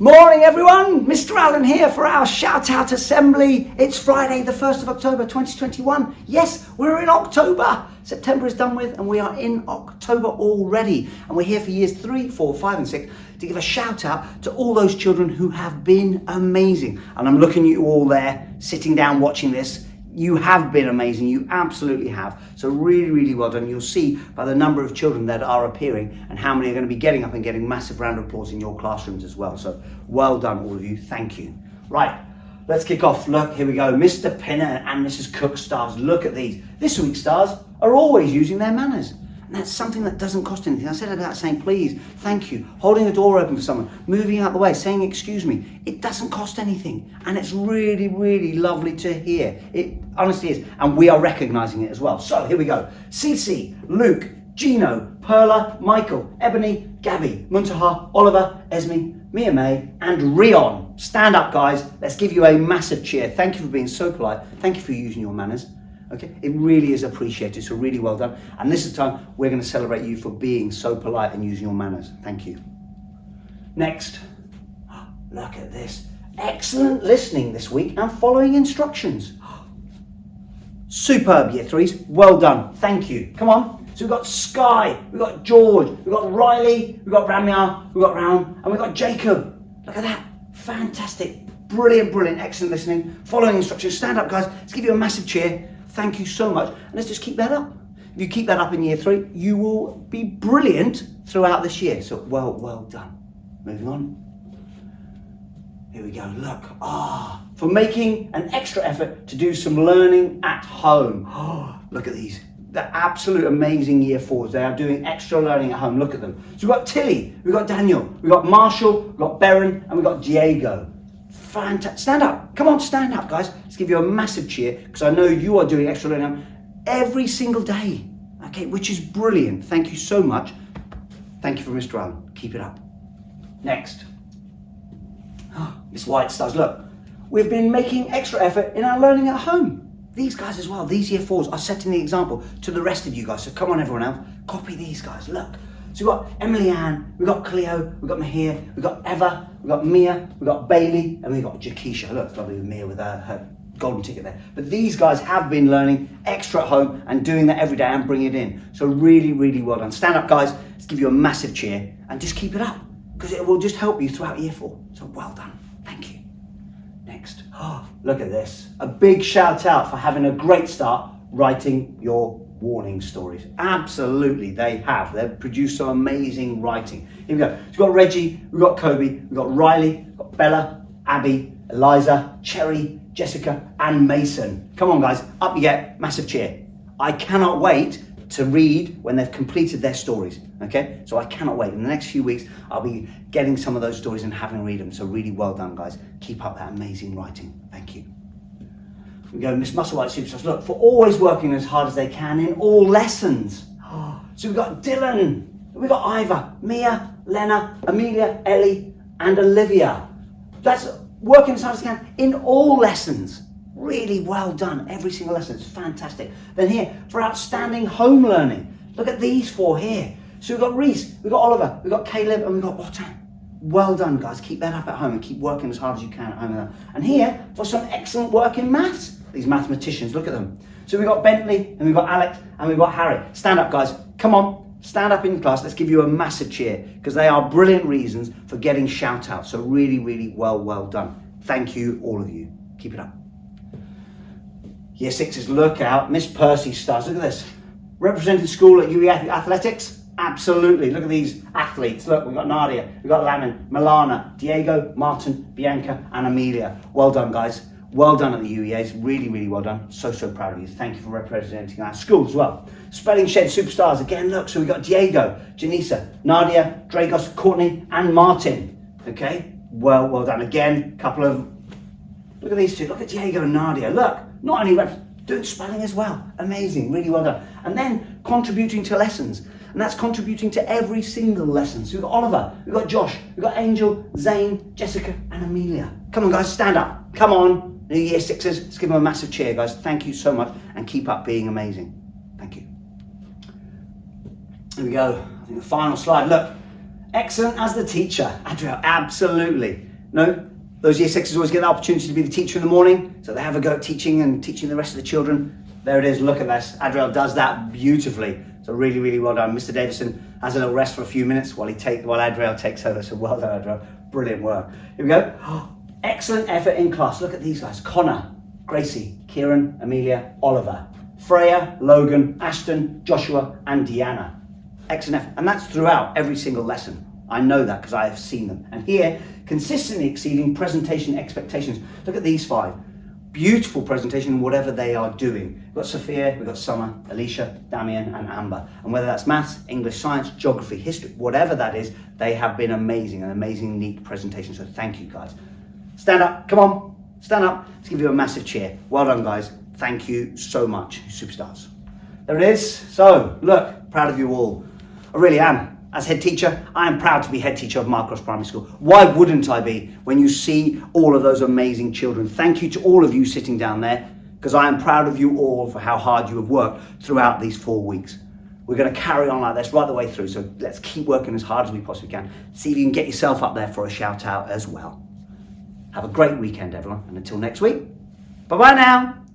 Morning everyone, Mr. Allen here for our shout out assembly. It's Friday the 1st of October 2021. Yes, we're in October. September is done with and we are in October already. And we're here for years 3, 4, 5 and 6 to give a shout out to all those children who have been amazing. And I'm looking at you all there, sitting down watching this. You have been amazing, you absolutely have. So really well done. You'll see by the number of children that are appearing and how many are going to be getting up and getting massive round of applause in your classrooms as well. So well done all of you, thank you. Right, let's kick off. Look, here we go. Mr. Pinner and Mrs. Cook stars, look at these. This week's stars are always using their manners. And that's something that doesn't cost anything. I said about saying please, thank you, holding a door open for someone, moving out the way, saying excuse me. It doesn't cost anything. And it's really lovely to hear. It honestly is. And we are recognising it as well. So here we go. Cece, Luke, Gino, Perla, Michael, Ebony, Gabby, Muntaha, Oliver, Esme, Mia May, and Rion. Stand up, guys. Let's give you a massive cheer. Thank you for being so polite. Thank you for using your manners. Okay, it really is appreciated, so really well done. And this is the time we're going to celebrate you for being so polite and using your manners. Thank you. Next, look at this. Excellent listening this week and following instructions. Superb, year threes. Well done. Thank you. Come on. So we've got Sky, we've got George, we've got Riley, we've got Ramya, we've got Round, and we've got Jacob. Look at that. Fantastic. Brilliant. Excellent listening. Following instructions. Stand up, guys. Let's give you a massive cheer. Thank you so much. And let's just keep that up. If you keep that up in year three, you will be brilliant throughout this year. So well done. Moving on. Here we go. Look. For making an extra effort to do some learning at home. Look at these. They're absolute amazing year fours. They are doing extra learning at home. Look at them. So we've got Tilly, we've got Daniel, we've got Marshall, we've got Beren, and we've got Diego. Fantastic. Stand up. Come on, stand up, guys. Let's give you a massive cheer because I know you are doing extra learning every single day. Okay, which is brilliant. Thank you so much. Thank you for Mr. Allen. Keep it up. Next. Miss White stars. Look, we've been making extra effort in our learning at home. These guys as well, these year fours are setting the example to the rest of you guys. So come on, everyone else, copy these guys. Look. So we've got Emily Ann, we've got Cleo, we've got Mahir, we've got Eva, we've got Mia, we've got Bailey, and we've got Jakisha. Look, it's lovely with Mia with her golden ticket there. But these guys have been learning extra at home and doing that every day and bringing it in. So really well done. Stand up, guys. Let's give you a massive cheer and just keep it up because it will just help you throughout year four. So well done. Thank you. Next. Look at this. A big shout out for having a great start writing your warning stories. Absolutely, they have. They've produced some amazing writing. Here we go. So we've got Reggie, we've got Kobe, we've got Riley, we've got Bella, Abby, Eliza, Cherry, Jessica, and Mason. Come on, guys, up you get. Massive cheer. I cannot wait to read when they've completed their stories. Okay, so I cannot wait. In the next few weeks, I'll be getting some of those stories and having to read them. So really well done, guys. Keep up that amazing writing. Thank you. We go, Miss Musselwhite Superstars. Look, for always working as hard as they can in all lessons. So we've got Dylan, we've got Iva, Mia, Lena, Amelia, Ellie, and Olivia. That's working as hard as they can in all lessons. Really well done. Every single lesson. It's fantastic. Then here, for outstanding home learning, look at these four here. So we've got Reese, we've got Oliver, we've got Caleb, and we've got Wotan. Well done, guys. Keep that up at home and keep working as hard as you can at home. And here, for some excellent work in maths. These mathematicians, look at them. So we've got Bentley, and we've got Alex, and we've got Harry. Stand up, guys. Come on. Stand up in class. Let's give you a massive cheer because they are brilliant reasons for getting shout outs. So really well done. Thank you, all of you. Keep it up. Year sixes, look out. Miss Percy stars. Look at this. Representing school at UE Athletics. Absolutely. Look at these athletes. Look, we've got Nadia, we've got Lamin, Milana, Diego, Martin, Bianca, and Amelia. Well done, guys. Well done at the UEAs. Really well done. So proud of you. Thank you for representing our school as well. Spelling Shed Superstars. Again, look. So we've got Diego, Janisa, Nadia, Dragos, Courtney, and Martin. Okay. Well done. Again, couple of... Look at these two. Look at Diego and Nadia. Look. Not only doing spelling as well. Amazing. Really well done. And then contributing to lessons. And that's contributing to every single lesson. So we've got Oliver, we've got Josh, we've got Angel, Zane, Jessica, and Amelia. Come on, guys, stand up. Come on. New year sixers, let's give them a massive cheer, guys. Thank you so much and keep up being amazing. Thank you. Here we go. I think the final slide. Look, excellent as the teacher. Andrea, absolutely. No? Those year sixes always get the opportunity to be the teacher in the morning, so they have a go at teaching and teaching the rest of the children. There it is, look at this. Adriel does that beautifully. So really, really well done. Mr. Davison has a little rest for a few minutes while Adriel takes over. So well done, Adriel. Brilliant work. Here we go. Excellent effort in class. Look at these guys. Connor, Gracie, Kieran, Amelia, Oliver, Freya, Logan, Ashton, Joshua, and Deanna. Excellent effort. And that's throughout every single lesson. I know that because I have seen them. And here, consistently exceeding presentation expectations. Look at these 5. Beautiful presentation in whatever they are doing. We've got Sophia, we've got Summer, Alicia, Damien, and Amber. And whether that's maths, English, science, geography, history, whatever that is, they have been amazing, an amazing, neat presentation. So thank you, guys. Stand up, come on, stand up. Let's give you a massive cheer. Well done, guys. Thank you so much, superstars. There it is. So, look, proud of you all. I really am. As head teacher, I am proud to be head teacher of Marcross Primary School. Why wouldn't I be when you see all of those amazing children? Thank you to all of you sitting down there, because I am proud of you all for how hard you have worked throughout these 4 weeks. We're going to carry on like this right the way through, so let's keep working as hard as we possibly can. See if you can get yourself up there for a shout out as well. Have a great weekend, everyone, and until next week, bye-bye now.